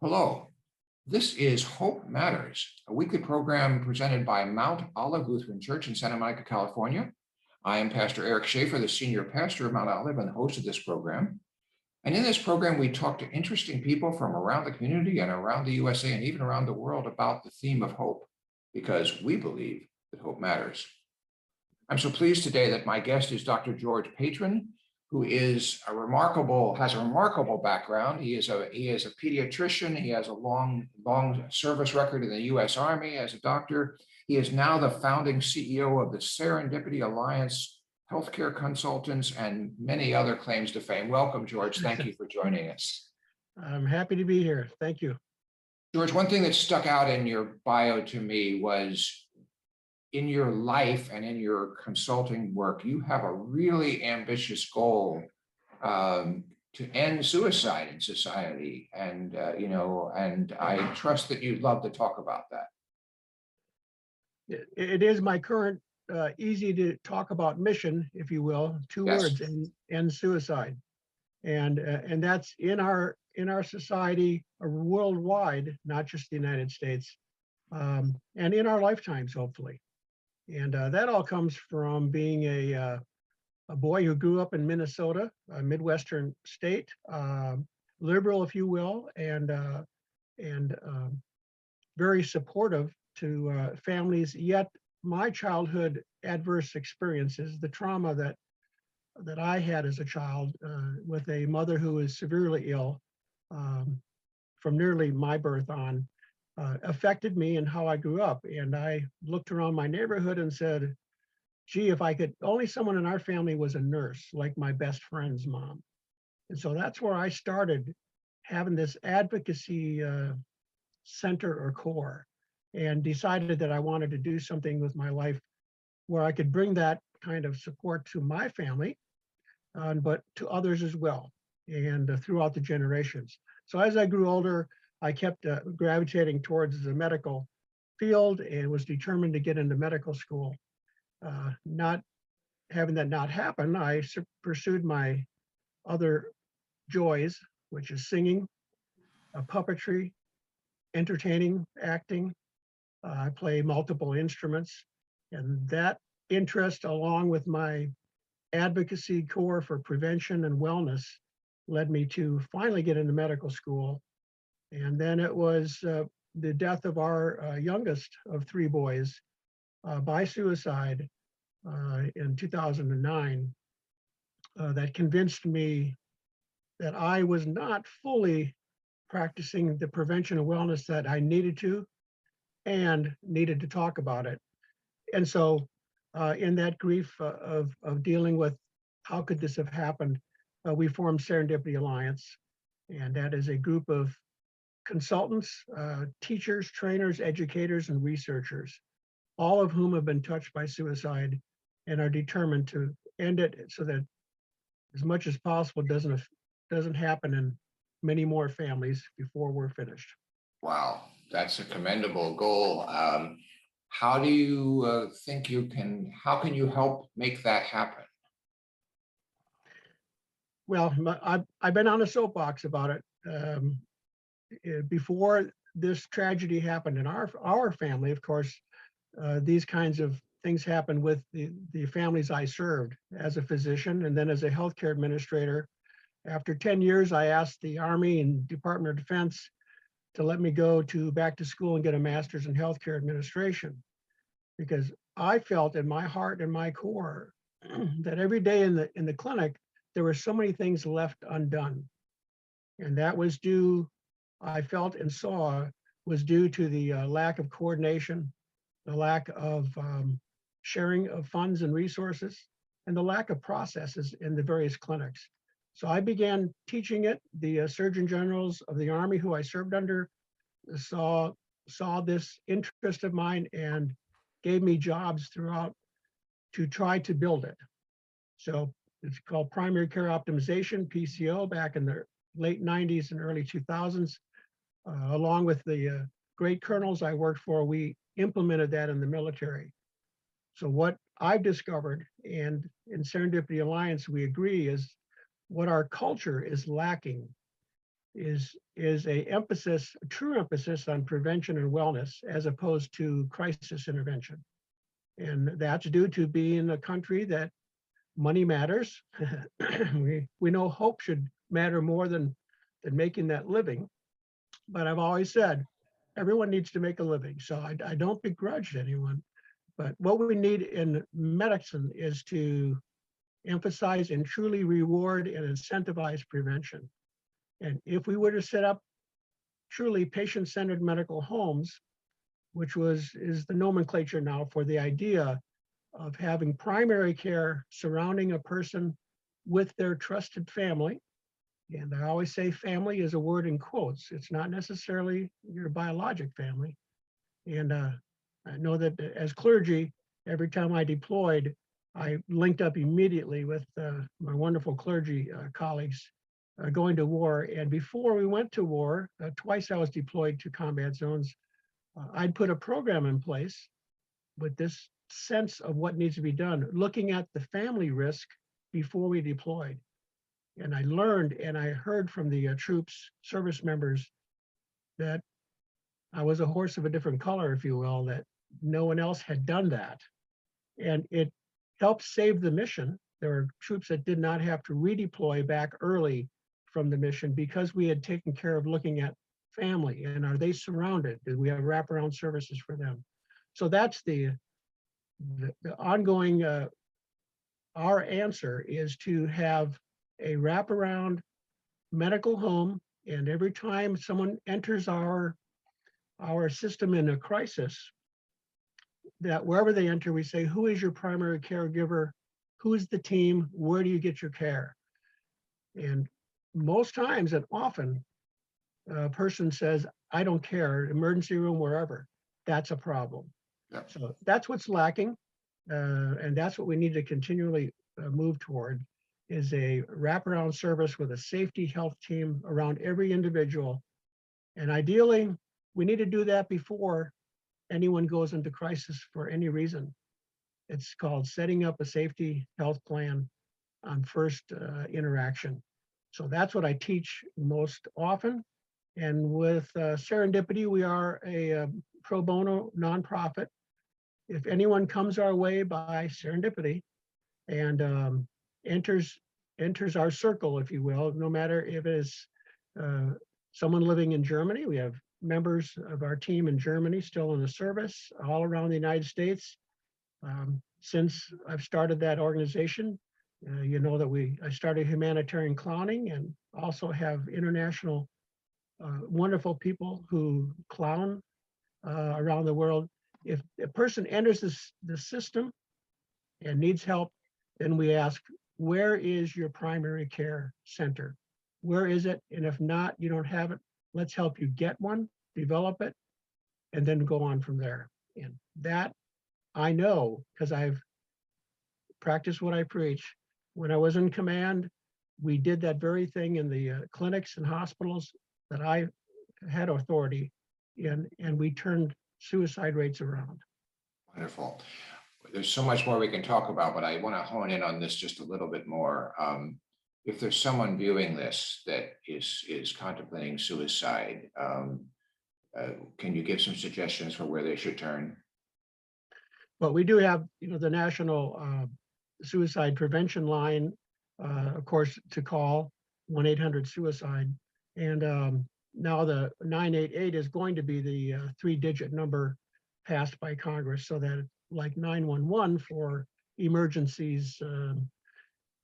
Hello, this is Hope Matters, a weekly program presented by Mount Olive Lutheran Church in Santa Monica, California. I am Pastor Eric Shafer, the senior pastor of Mount Olive and the host of this program. And in this program, we talk to interesting people from around the community and around the USA and even around the world about the theme of hope, because we believe that hope matters. I'm so pleased today that my guest is Dr. George Patrin, who has a remarkable background. He is a pediatrician. He has a long service record in the U.S. Army as a doctor. He is now the founding CEO of the Serendipity Alliance, healthcare consultants, and many other claims to fame. Welcome, George. Thank you for joining us. I'm happy to be here. Thank you. George, one thing that stuck out in your bio to me was in your life and in your consulting work, you have a really ambitious goal to end suicide in society. And, and I trust that you'd love to talk about that. It is my current easy to talk about mission, if you will, two Yes. words, end suicide. And that's in our society worldwide, not just the United States, and in our lifetimes, hopefully. And that all comes from being a boy who grew up in Minnesota, a Midwestern state, liberal, if you will, and very supportive to families. Yet my childhood adverse experiences, the trauma that I had as a child with a mother who was severely ill from nearly my birth on, affected me and how I grew up. And I looked around my neighborhood and said, gee, if I could, only someone in our family was a nurse, like my best friend's mom. And so that's where I started having this advocacy center or core, and decided that I wanted to do something with my life where I could bring that kind of support to my family, but to others as well, and throughout the generations. So as I grew older, I kept gravitating towards the medical field and was determined to get into medical school. Not having that not happen, I pursued my other joys, which is singing, puppetry, entertaining, acting. I play multiple instruments, and that interest, along with my advocacy core for prevention and wellness, led me to finally get into medical school. And then it was the death of our youngest of three boys by suicide in 2009 that convinced me that I was not fully practicing the prevention and wellness that I needed to, and needed to talk about it. And so in that grief of dealing with how could this have happened, we formed Serendipity Alliance. And that is a group of consultants, teachers, trainers, educators, and researchers, all of whom have been touched by suicide and are determined to end it so that as much as possible doesn't happen in many more families before we're finished. Wow, that's a commendable goal. How do you think how can you help make that happen? Well, I've been on a soapbox about it. Before this tragedy happened in our family, of course, these kinds of things happened with the families I served as a physician and then as a healthcare administrator. After 10 years, I asked the Army and Department of Defense to let me go back to school and get a master's in healthcare administration, because I felt in my heart and my core that every day in the clinic, there were so many things left undone. And that was due, I felt and saw, was due to the lack of coordination, the lack of sharing of funds and resources, and the lack of processes in the various clinics. So I began teaching it. The Surgeon Generals of the Army, who I served under, saw this interest of mine and gave me jobs throughout to try to build it. So it's called Primary Care Optimization, PCO, back in the late 90s and early 2000s. Along with the great colonels I worked for, we implemented that in the military. So what I've discovered, and in Serendipity Alliance we agree, is what our culture is lacking is a true emphasis on prevention and wellness as opposed to crisis intervention. And that's due to being a country that money matters. we know hope should matter more than making that living. But I've always said everyone needs to make a living. So I don't begrudge anyone. But what we need in medicine is to emphasize and truly reward and incentivize prevention. And if we were to set up truly patient-centered medical homes, which is the nomenclature now for the idea of having primary care surrounding a person with their trusted family. And I always say family is a word in quotes. It's not necessarily your biologic family. And I know that as clergy, every time I deployed, I linked up immediately with my wonderful clergy colleagues going to war. And before we went to war, twice I was deployed to combat zones. I'd put a program in place with this sense of what needs to be done, looking at the family risk before we deployed. And I learned and I heard from the troops, service members, that I was a horse of a different color, if you will, that no one else had done that. And it helped save the mission. There were troops that did not have to redeploy back early from the mission because we had taken care of looking at family and are they surrounded? Do we have wraparound services for them? So that's the ongoing, our answer is to have a wraparound medical home. And every time someone enters our system in a crisis, that wherever they enter, we say, who is your primary caregiver? Who is the team? Where do you get your care? And most times and often, a person says, I don't care, emergency room, wherever. That's a problem. Yep. So that's what's lacking. And that's what we need to continually move toward, is a wraparound service with a safety health team around every individual. And ideally, we need to do that before anyone goes into crisis for any reason. It's called setting up a safety health plan on first interaction. So that's what I teach most often. And with Serendipity, we are a pro bono nonprofit. If anyone comes our way by Serendipity and enters our circle, if you will, no matter if it is someone living in Germany, we have members of our team in Germany still in the service, all around the United States. Since I've started that organization, you know that I started humanitarian clowning and also have international wonderful people who clown around the world. If a person enters the system and needs help, then we ask, where is your primary care center? Where is it? And if not, you don't have it, let's help you get one, develop it, and then go on from there. And that I know because I've practiced what I preach. When I was in command, we did that very thing in the clinics and hospitals that I had authority in, and we turned suicide rates around. Wonderful. There's so much more we can talk about, but I want to hone in on this just a little bit more. If there's someone viewing this that is contemplating suicide, can you give some suggestions for where they should turn? But we do have, the national suicide prevention line, of course, to call 1-800-SUICIDE. And now the 988 is going to be the 3-digit number passed by Congress, so that like 911 for emergencies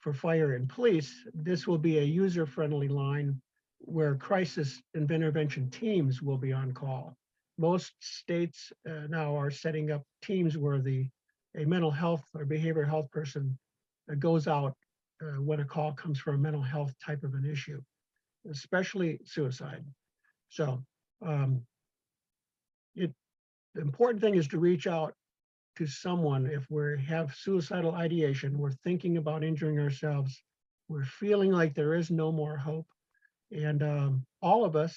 for fire and police, this will be a user-friendly line where crisis and intervention teams will be on call. Most states now are setting up teams where a mental health or behavioral health person goes out when a call comes for a mental health type of an issue, especially suicide. So the important thing is to reach out to someone if we have suicidal ideation, we're thinking about injuring ourselves, we're feeling like there is no more hope. And all of us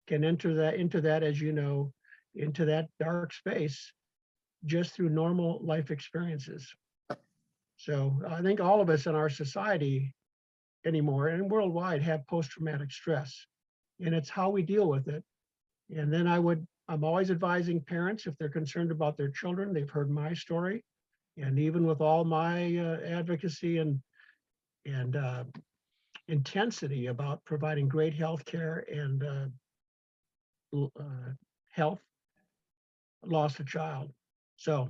can enter into that, as you know, into that dark space just through normal life experiences. So I think all of us in our society anymore and worldwide have post-traumatic stress. and it's how we deal with it. And then I'm always advising parents if they're concerned about their children. They've heard my story, and even with all my advocacy and intensity about providing great health care and health, lost a child. So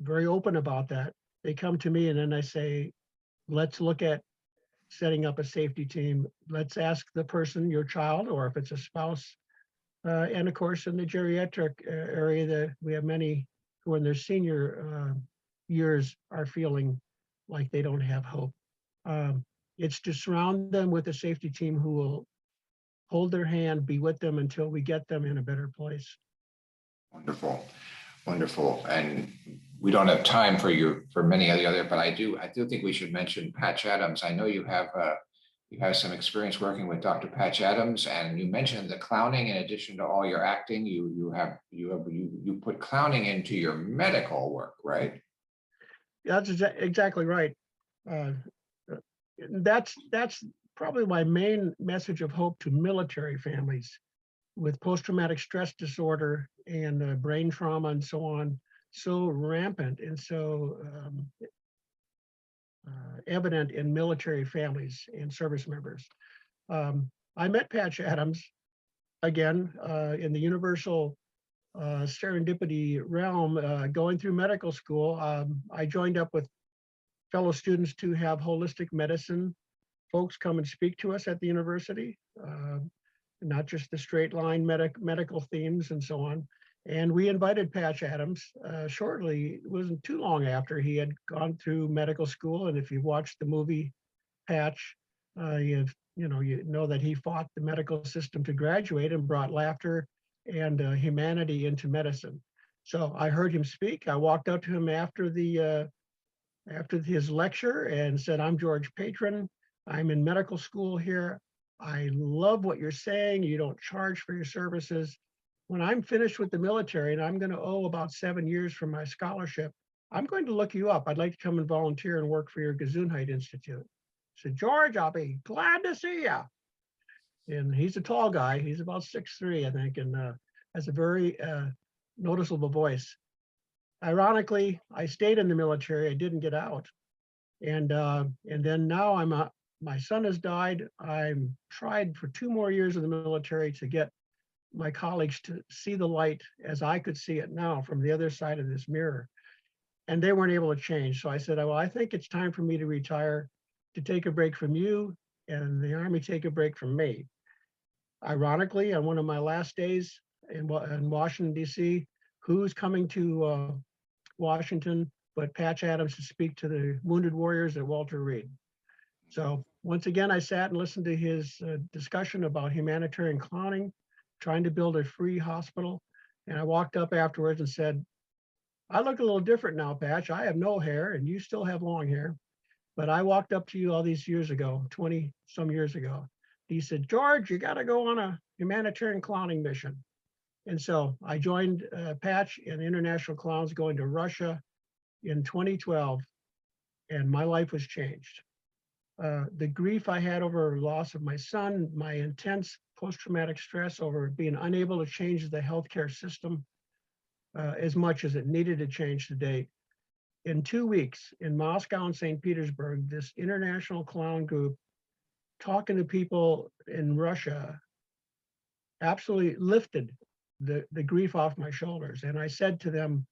very open about that. They come to me and then I say, let's look at setting up a safety team. Let's ask the person, your child, or if it's a spouse. And of course, in the geriatric area, we have many who in their senior years are feeling like they don't have hope. It's to surround them with a safety team who will hold their hand, be with them until we get them in a better place. Wonderful, wonderful. And we don't have time for many of the other, but I do think we should mention Patch Adams. I know you have some experience working with Dr. Patch Adams, and you mentioned the clowning. In addition to all your acting, you put clowning into your medical work, right? That's exactly right. That's probably my main message of hope to military families with post-traumatic stress disorder and brain trauma and so on, so rampant and so evident in military families and service members. I met Patch Adams again in the universal serendipity realm, going through medical school. I joined up with fellow students to have holistic medicine folks come and speak to us at the university, not just the straight line medical themes and so on. And we invited Patch Adams shortly. It wasn't too long after he had gone through medical school. And if you watched the movie Patch, you know that he fought the medical system to graduate and brought laughter and humanity into medicine. So I heard him speak. I walked up to him after his lecture and said, "I'm George Patrin. I'm in medical school here. I love what you're saying. You don't charge for your services. When I'm finished with the military and I'm going to owe about 7 years for my scholarship, I'm going to look you up. I'd like to come and volunteer and work for your Gesundheit Institute." I said, "George, I'll be glad to see you." And he's a tall guy. He's about 6'3", I think, and has a very noticeable voice. Ironically, I stayed in the military. I didn't get out. And then now my son has died. I'm tried for 2 more years in the military to get my colleagues to see the light as I could see it now from the other side of this mirror. And they weren't able to change. So I said, well, I think it's time for me to retire, to take a break from you and the Army take a break from me. Ironically, on one of my last days in Washington, D.C., who's coming to Washington but Patch Adams to speak to the wounded warriors at Walter Reed. So once again, I sat and listened to his discussion about humanitarian clowning, trying to build a free hospital. And I walked up afterwards and said, "I look a little different now, Patch. I have no hair and you still have long hair. But I walked up to you all these years ago, 20 some years ago." He said, "George, you got to go on a humanitarian clowning mission." And so I joined Patch and International Clowns going to Russia in 2012, and my life was changed. The grief I had over loss of my son, my intense post-traumatic stress over being unable to change the healthcare system as much as it needed to change to date. In 2 weeks in Moscow and St. Petersburg, this international clown group talking to people in Russia absolutely lifted the grief off my shoulders. And I said to them,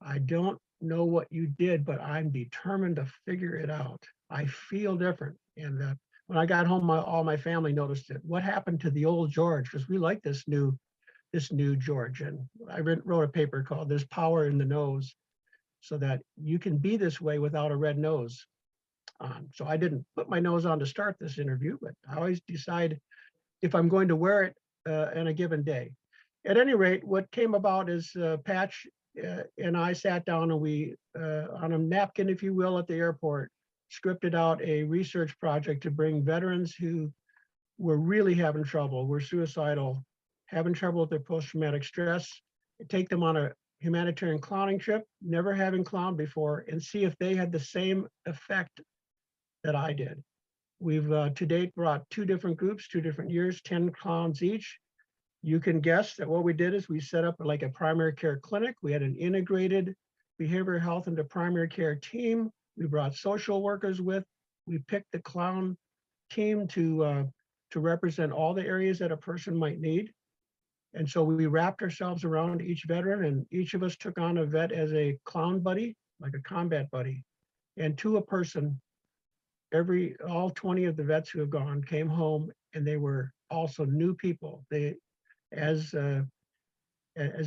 "I don't know what you did, but I'm determined to figure it out. I feel different." And when I got home, all my family noticed it. What happened to the old George? Because we like this new George. And I wrote a paper called "There's Power in the Nose," so that you can be this way without a red nose on. So I didn't put my nose on to start this interview, but I always decide if I'm going to wear it on a given day. At any rate, what came about is Patch and I sat down and we, on a napkin, if you will, at the airport, scripted out a research project to bring veterans who were really having trouble, were suicidal, having trouble with their post-traumatic stress, take them on a humanitarian clowning trip, never having clowned before, and see if they had the same effect that I did. We've to date brought 2 different groups, 2 different years, 10 clowns each. You can guess that what we did is we set up like a primary care clinic. We had an integrated behavioral health into primary care team. We brought social workers with. We picked the clown team to represent all the areas that a person might need. And so we wrapped ourselves around each veteran, and each of us took on a vet as a clown buddy, like a combat buddy. And to a person, all 20 of the vets who have gone came home, and they were also new people. They, as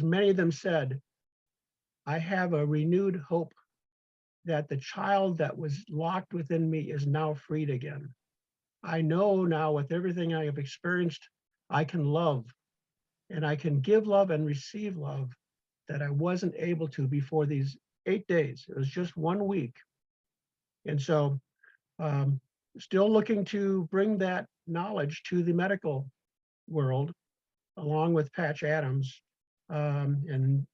many of them said, I have a renewed hope that the child that was locked within me is now freed again. I know now with everything I have experienced, I can love, and I can give love and receive love that I wasn't able to before these 8 days. It was just 1 week. And so still looking to bring that knowledge to the medical world, along with Patch Adams. And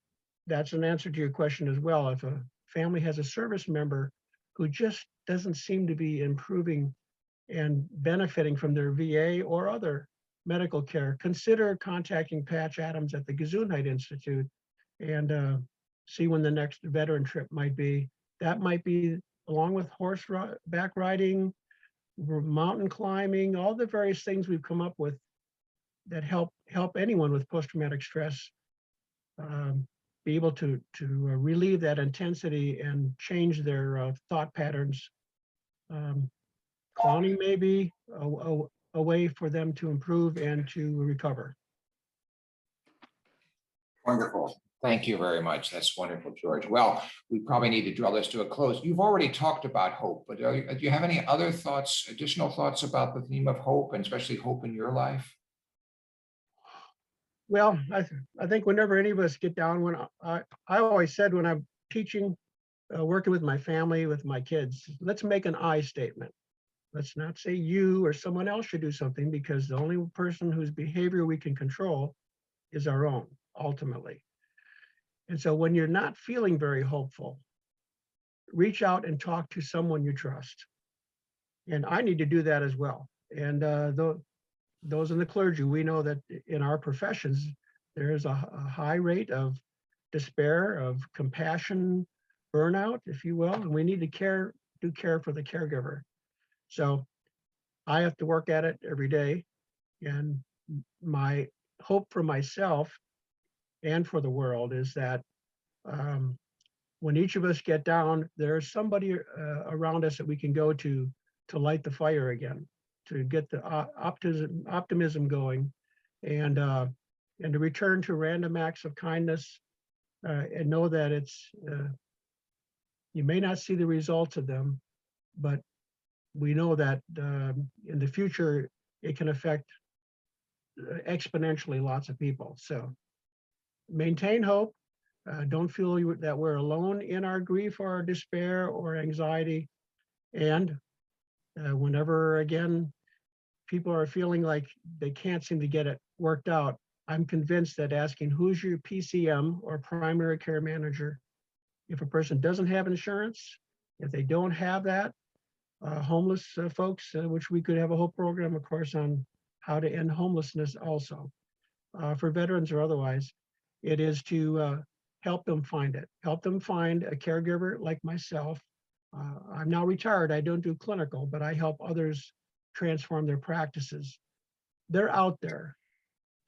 that's an answer to your question as well. If a family has a service member who just doesn't seem to be improving and benefiting from their VA or other medical care, consider contacting Patch Adams at the Gesundheit Institute and see when the next veteran trip might be. That might be along with horseback riding, mountain climbing, all the various things we've come up with that help anyone with post-traumatic stress be able to relieve that intensity and change their thought patterns. Clowning may be a way for them to improve and to recover. Wonderful. Thank you very much. That's wonderful, George. Well, we probably need to draw this to a close. You've already talked about hope, but do you have any other thoughts, additional thoughts about the theme of hope, and especially hope in your life? Well, I think whenever any of us get down, when I always said when I'm teaching, working with my family, with my kids, let's make an I statement. Let's not say you or someone else should do something, because the only person whose behavior we can control is our own, ultimately. And so when you're not feeling very hopeful, reach out and talk to someone you trust. And I need to do that as well. And those in the clergy, we know that in our professions, there is a high rate of despair, of compassion, burnout, if you will, and we need to do care for the caregiver. So I have to work at it every day. And my hope for myself and for the world is that when each of us get down, there's somebody around us that we can go to light the fire again, to get the optimism going, and to return to random acts of kindness, and know that it's you may not see the results of them, but we know that in the future it can affect exponentially lots of people. So maintain hope. Don't feel that we're alone in our grief or our despair or anxiety. And whenever, again, people are feeling like they can't seem to get it worked out, I'm convinced that asking who's your PCM or primary care manager, if a person doesn't have insurance, if they don't have that, homeless folks, which we could have a whole program, of course, on how to end homelessness also, for veterans or otherwise, it is to help them find it. Help them find a caregiver like myself. I'm now retired. I don't do clinical, but I help others transform their practices. They're out there.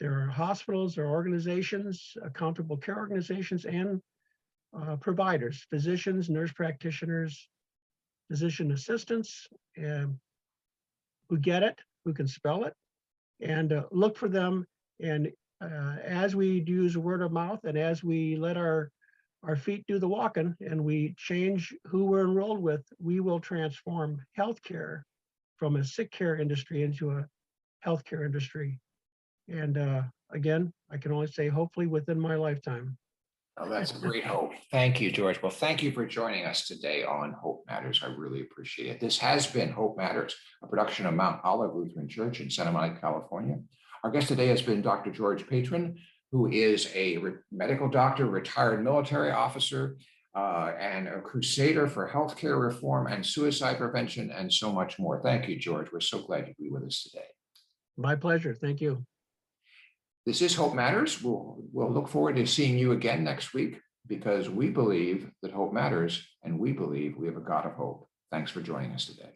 There are hospitals or organizations, accountable care organizations, and providers, physicians, nurse practitioners, physician assistants, who get it, who can spell it, and look for them. And as we use word of mouth, and as we let our feet do the walking, and we change who we're enrolled with, we will transform healthcare from a sick care industry into a healthcare industry. And again, I can only say hopefully within my lifetime. Oh, that's great hope. Thank you, George. Well, thank you for joining us today on Hope Matters. I really appreciate it. This has been Hope Matters, a production of Mount Olive Lutheran Church in Santa Monica, California. Our guest today has been Dr. George Patrin, who is a medical doctor, retired military officer, and a crusader for healthcare reform and suicide prevention, and so much more. Thank you, George. We're so glad you be with us today. My pleasure. Thank you. This is Hope Matters. We'll look forward to seeing you again next week, because we believe that hope matters, and we believe we have a God of hope. Thanks for joining us today.